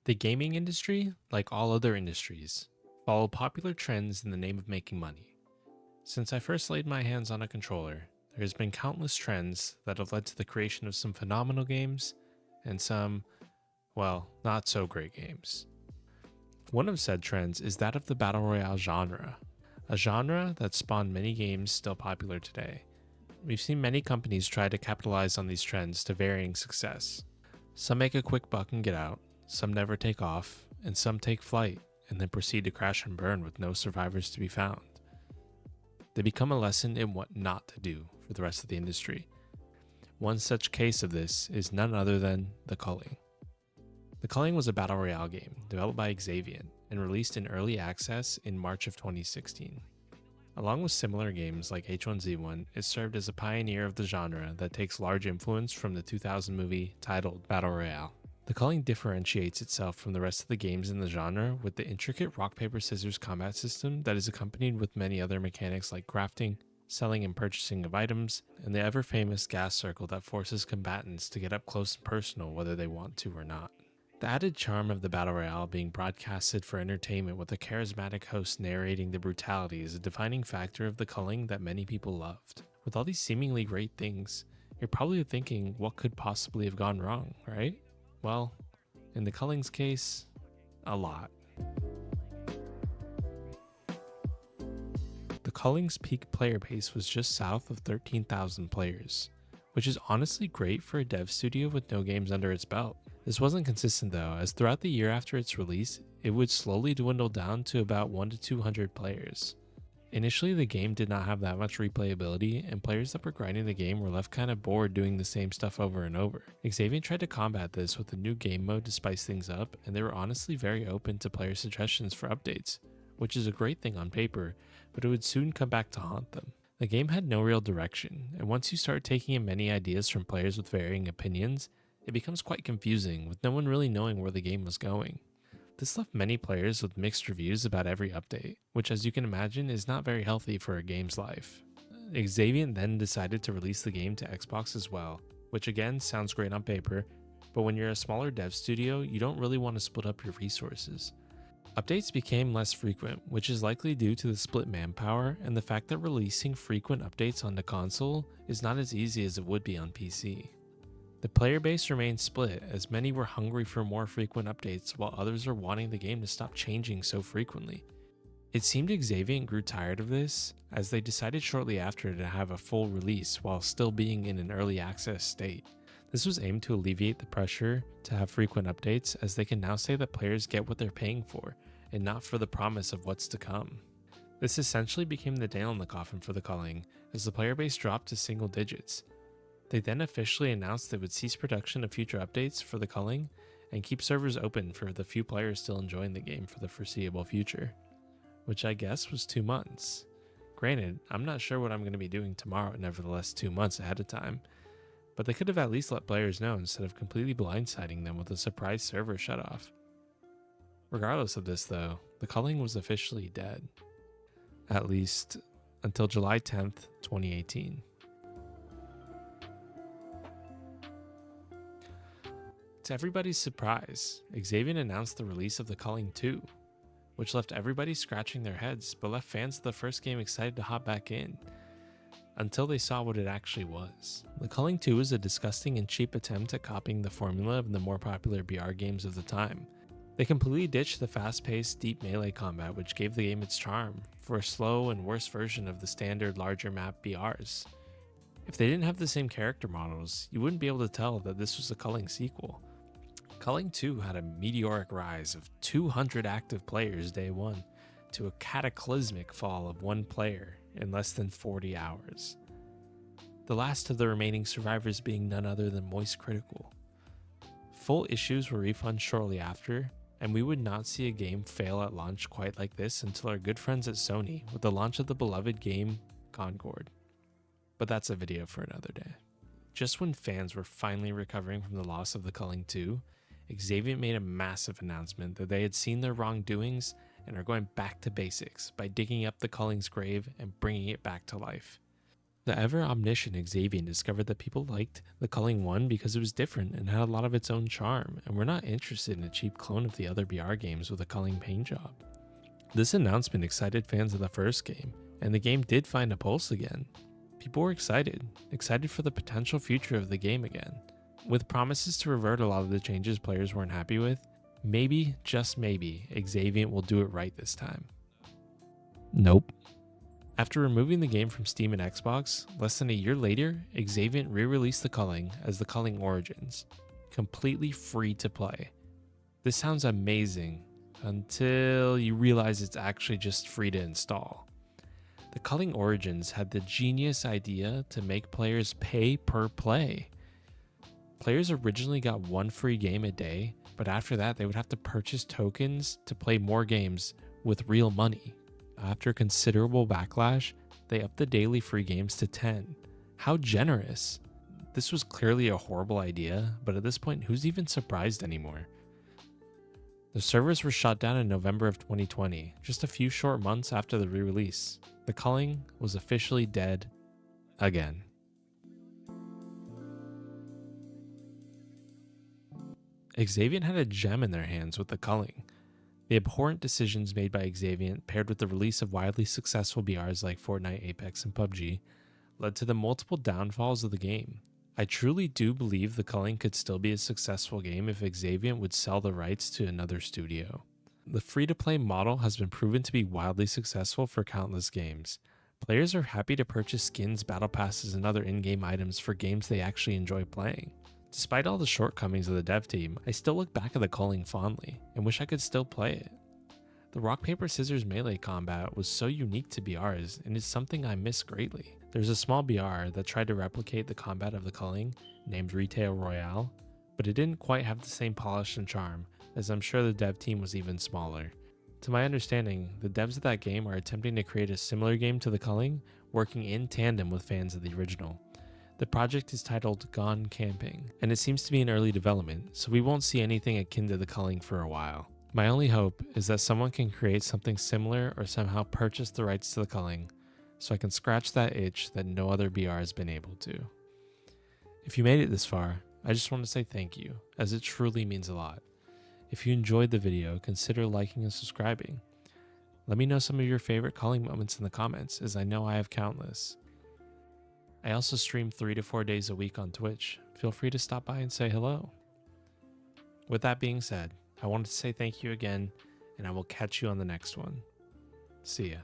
The gaming industry, like all other industries, follow popular trends in the name of making money. Since I first laid my hands on a controller, there has been countless trends that have led to the creation of some phenomenal games and some, well, not so great games. One of said trends is that of the Battle Royale genre, a genre that spawned many games still popular today. We've seen many companies try to capitalize on these trends to varying success. Some make a quick buck and get out, some never take off, and some take flight and then proceed to crash and burn with no survivors to be found. They become a lesson in what not to do for the rest of the industry. One such case of this is none other than the Culling. The Culling was a battle royale game developed by Xaviant and released in early access in March of 2016. Along with similar games like H1Z1, it served as a pioneer of the genre that takes large influence from the 2000 movie titled Battle Royale. The Culling differentiates itself from the rest of the games in the genre with the intricate rock-paper-scissors combat system that is accompanied with many other mechanics like crafting, selling and purchasing of items, and the ever-famous gas circle that forces combatants to get up close and personal whether they want to or not. The added charm of the Battle Royale being broadcasted for entertainment with a charismatic host narrating the brutality is a defining factor of the Culling that many people loved. With all these seemingly great things, you're probably thinking what could possibly have gone wrong, right? Well, in the Culling's case, a lot. The Culling's peak player base was just south of 13,000 players, which is honestly great for a dev studio with no games under its belt. This wasn't consistent though, as throughout the year after its release, it would slowly dwindle down to about 1 to 200 players. Initially, the game did not have that much replayability, and players that were grinding the game were left kind of bored doing the same stuff over and over. Xaviant tried to combat this with a new game mode to spice things up, and they were honestly very open to player suggestions for updates, which is a great thing on paper, but it would soon come back to haunt them. The game had no real direction, and once you start taking in many ideas from players with varying opinions, it becomes quite confusing, with no one really knowing where the game was going. This left many players with mixed reviews about every update, which as you can imagine is not very healthy for a game's life. Xaviant then decided to release the game to Xbox as well, which again sounds great on paper, but when you're a smaller dev studio, you don't really want to split up your resources. Updates became less frequent, which is likely due to the split manpower and the fact that releasing frequent updates on the console is not as easy as it would be on PC. The player base remained split, as many were hungry for more frequent updates while others were wanting the game to stop changing so frequently. It seemed Xaviant grew tired of this, as they decided shortly after to have a full release while still being in an early access state. This was aimed to alleviate the pressure to have frequent updates, as they can now say that players get what they're paying for, and not for the promise of what's to come. This essentially became the nail in the coffin for the Culling, as the player base dropped to single digits. They then officially announced they would cease production of future updates for the Culling and keep servers open for the few players still enjoying the game for the foreseeable future, which I guess was 2 months. Granted, I'm not sure what I'm going to be doing tomorrow, nevertheless 2 months ahead of time, but they could have at least let players know instead of completely blindsiding them with a surprise server shutoff. Regardless of this though, the Culling was officially dead. At least until July 10th, 2018. To everybody's surprise, Xaviant announced the release of the Culling 2, which left everybody scratching their heads but left fans of the first game excited to hop back in, until they saw what it actually was. The Culling 2 is a disgusting and cheap attempt at copying the formula of the more popular BR games of the time. They completely ditched the fast-paced, deep melee combat which gave the game its charm, for a slow and worse version of the standard larger map BRs. If they didn't have the same character models, you wouldn't be able to tell that this was a Culling sequel. Culling 2 had a meteoric rise of 200 active players day 1, to a cataclysmic fall of 1 player in less than 40 hours. The last of the remaining survivors being none other than Moist Critical. Full issues were refunded shortly after, and we would not see a game fail at launch quite like this until our good friends at Sony with the launch of the beloved game Concord. But that's a video for another day. Just when fans were finally recovering from the loss of the Culling 2, Xaviant made a massive announcement that they had seen their wrongdoings and are going back to basics by digging up the Culling's grave and bringing it back to life. The ever omniscient Xavier discovered that people liked the Culling 1 because it was different and had a lot of its own charm, and were not interested in a cheap clone of the other BR games with a Culling paint job. This announcement excited fans of the first game, and the game did find a pulse again. People were excited for the potential future of the game again. With promises to revert a lot of the changes players weren't happy with, maybe, just maybe, Xavier will do it right this time. Nope. After removing the game from Steam and Xbox, less than a year later, Xavier re-released the Culling as the Culling Origins, completely free to play. This sounds amazing, until you realize it's actually just free to install. The Culling Origins had the genius idea to make players pay per play. Players originally got one free game a day, but after that they would have to purchase tokens to play more games with real money. After considerable backlash, they upped the daily free games to 10. How generous! This was clearly a horrible idea, but at this point, who's even surprised anymore? The servers were shut down in November of 2020, just a few short months after the re-release. The Culling was officially dead again. Xavier had a gem in their hands with the Culling. The abhorrent decisions made by Xavier, paired with the release of wildly successful BRs like Fortnite, Apex, and PUBG, led to the multiple downfalls of the game. I truly do believe the Culling could still be a successful game if Xavier would sell the rights to another studio. The free-to-play model has been proven to be wildly successful for countless games. Players are happy to purchase skins, battle passes, and other in-game items for games they actually enjoy playing. Despite all the shortcomings of the dev team, I still look back at the Culling fondly and wish I could still play it. The rock, paper, scissors melee combat was so unique to BRs and is something I miss greatly. There's a small BR that tried to replicate the combat of the Culling, named Royale, but it didn't quite have the same polish and charm, as I'm sure the dev team was even smaller. To my understanding, the devs of that game are attempting to create a similar game to the Culling, working in tandem with fans of the original. The project is titled Gone Camping, and it seems to be in early development, so we won't see anything akin to the Culling for a while. My only hope is that someone can create something similar or somehow purchase the rights to the Culling, so I can scratch that itch that no other BR has been able to. If you made it this far, I just want to say thank you, as it truly means a lot. If you enjoyed the video, consider liking and subscribing. Let me know some of your favorite Culling moments in the comments, as I know I have countless. I also stream 3 to 4 days a week on Twitch. Feel free to stop by and say hello. With that being said, I wanted to say thank you again, and I will catch you on the next one. See ya.